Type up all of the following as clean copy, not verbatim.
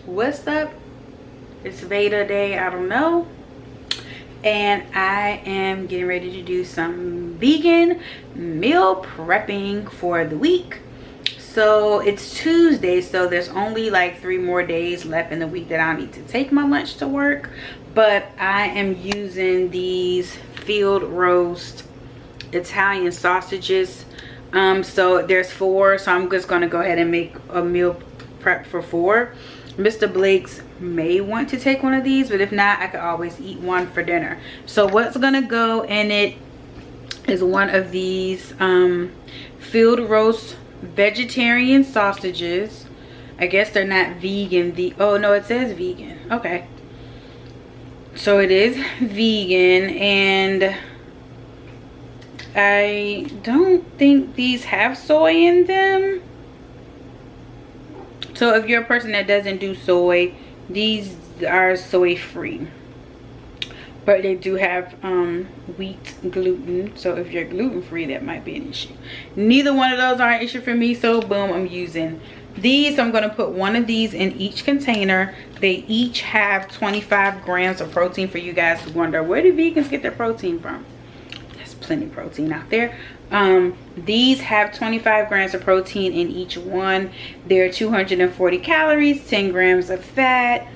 What's up? It's Veda Day, I don't know. And I am getting ready to do some vegan meal prepping for the week. So it's Tuesday, so there's only like 3 more days left in the week that I need to take my lunch to work. But I am using these field roast Italian sausages. So there's 4, so I'm just gonna go ahead and make a meal prep for 4. Mr. Blake's may want to take one of these, but if not, I could always eat one for dinner. So what's gonna go in it is one of these field roast vegetarian sausages. I guess they're not vegan. Oh no, it says vegan. Okay, so it is vegan, and I don't think these have soy in them. So if you're a person that doesn't do soy, these are soy free. But they do have wheat gluten. So if you're gluten free, that might be an issue. Neither one of those are an issue for me. So boom, I'm using these. I'm going to put one of these in each container. They each have 25 grams of protein. For you guys who wonder, where do vegans get their protein from? There's plenty of protein out there. These have 25 grams of protein in each one. They're 240 calories, 10 grams of fat,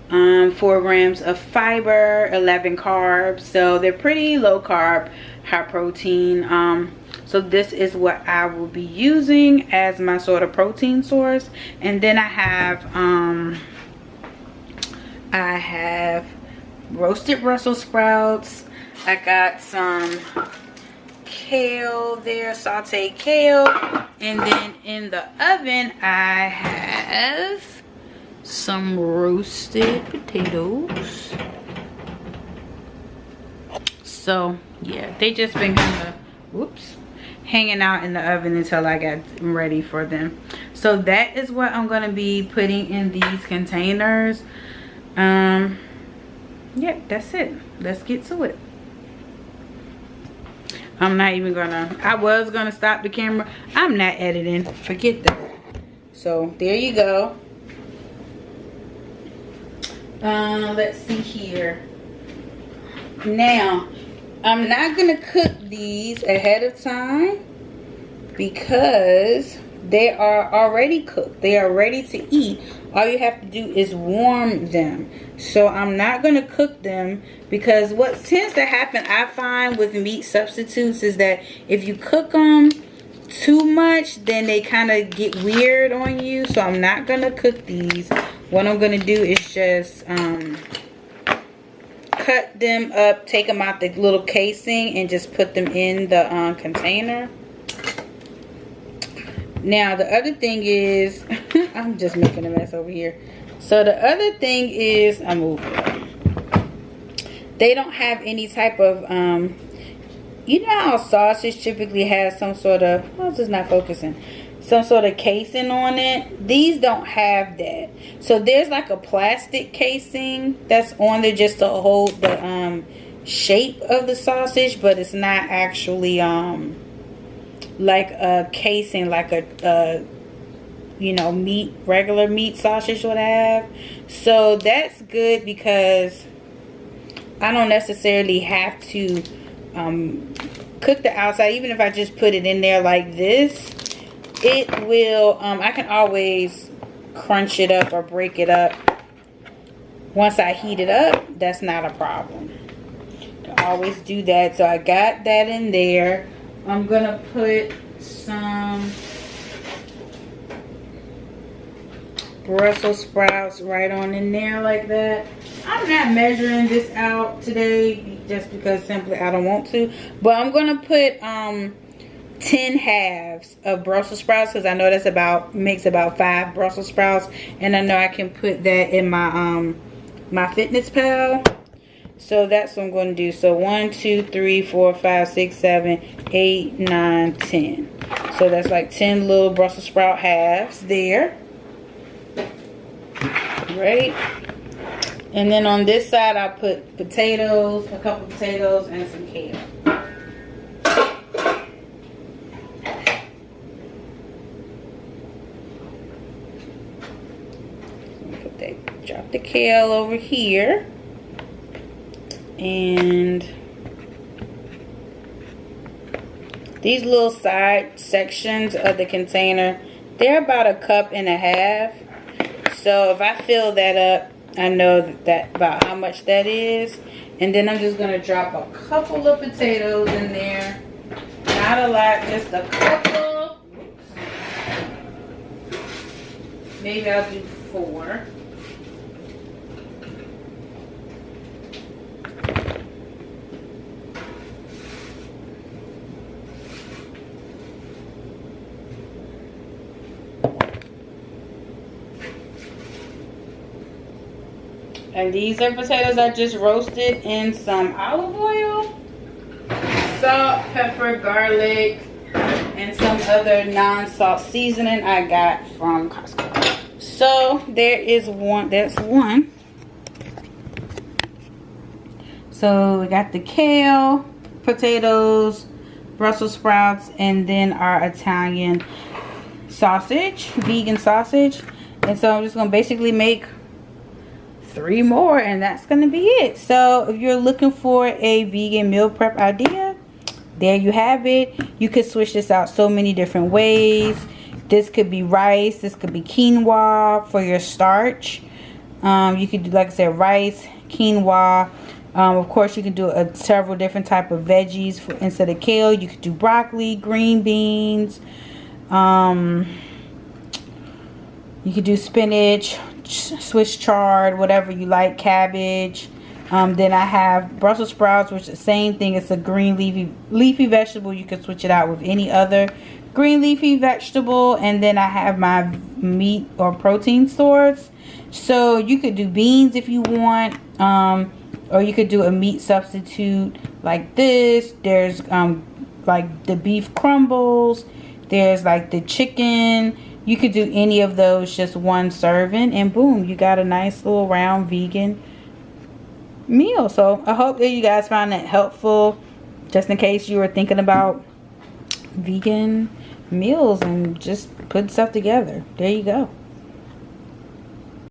4 grams of fiber, 11 carbs. So they're pretty low carb, high protein. So this is what I will be using as my sort of protein source. And then I have roasted Brussels sprouts. I got some kale there, sauteed kale, and then in the oven I have some roasted potatoes. So yeah, they just been kind of hanging out in the oven until I got ready for them. So that is what I'm going to be putting in these containers. Yeah, that's it. Let's get to it. I'm not even gonna, I was gonna stop the camera. I'm not editing, forget that. So there you go. Let's see here. Now, I'm not gonna cook these ahead of time because they are already cooked. They are ready to eat. All you have to do is warm them. So I'm not going to cook them, because what tends to happen, I find, with meat substitutes is that if you cook them too much, then they kind of get weird on you. So I'm not going to cook these. What I'm going to do is just cut them up, take them out the little casing, and just put them in the container. Now the other thing is, I'm just making a mess over here. So the other thing is, I moved it. They don't have any type of, you know how sausage typically has some sort of, I was just not focusing, some sort of casing on it. These don't have that. So there's like a plastic casing that's on there just to hold the shape of the sausage, but it's not actually like a casing, like a you know, regular meat sausage would have. So that's good because I don't necessarily have to cook the outside. Even if I just put it in there like this, it will, I can always crunch it up or break it up once I heat it up. That's not a problem. I always do that. So I got that in there. I'm gonna put some Brussels sprouts right on in there like that. I'm not measuring this out today just because simply I don't want to. But I'm gonna put 10 halves of Brussels sprouts, because I know that's makes about 5 Brussels sprouts, and I know I can put that in my my Fitness Pal. So that's what I'm going to do. So 1, 2, 3, 4, 5, 6, 7, 8, 9, 10. So that's like 10 little Brussels sprout halves there. Right. And then on this side, I put potatoes, a couple potatoes, and some kale. drop the kale over here. And these little side sections of the container, they're about 1.5 cups. So if I fill that up, I know that about how much that is. And then I'm just gonna drop a couple of potatoes in there. Not a lot, just a couple. Maybe I'll do 4. And these are potatoes I just roasted in some olive oil, salt, pepper, garlic, and some other non-salt seasoning I got from Costco. So there is one, that's one. So we got the kale, potatoes, Brussels sprouts, and then our Italian sausage, vegan sausage. And so I'm just gonna basically make 3 more, and that's gonna be it. So if you're looking for a vegan meal prep idea, there you have it. You could switch this out so many different ways. This could be rice, this could be quinoa for your starch. You could do, like I said, rice, quinoa. Of course, you can do several different type of veggies instead of kale. You could do broccoli, green beans. You could do spinach, Swiss chard, whatever you like, cabbage. Then I have Brussels sprouts, which is the same thing. It's a green leafy vegetable. You can switch it out with any other green leafy vegetable. And then I have my meat or protein stores. So you could do beans if you want, or you could do a meat substitute like this. There's like the beef crumbles. There's like the chicken. You could do any of those, just 1 serving, and boom, you got a nice little round vegan meal. So I hope that you guys find that helpful, just in case you were thinking about vegan meals and just putting stuff together. There you go.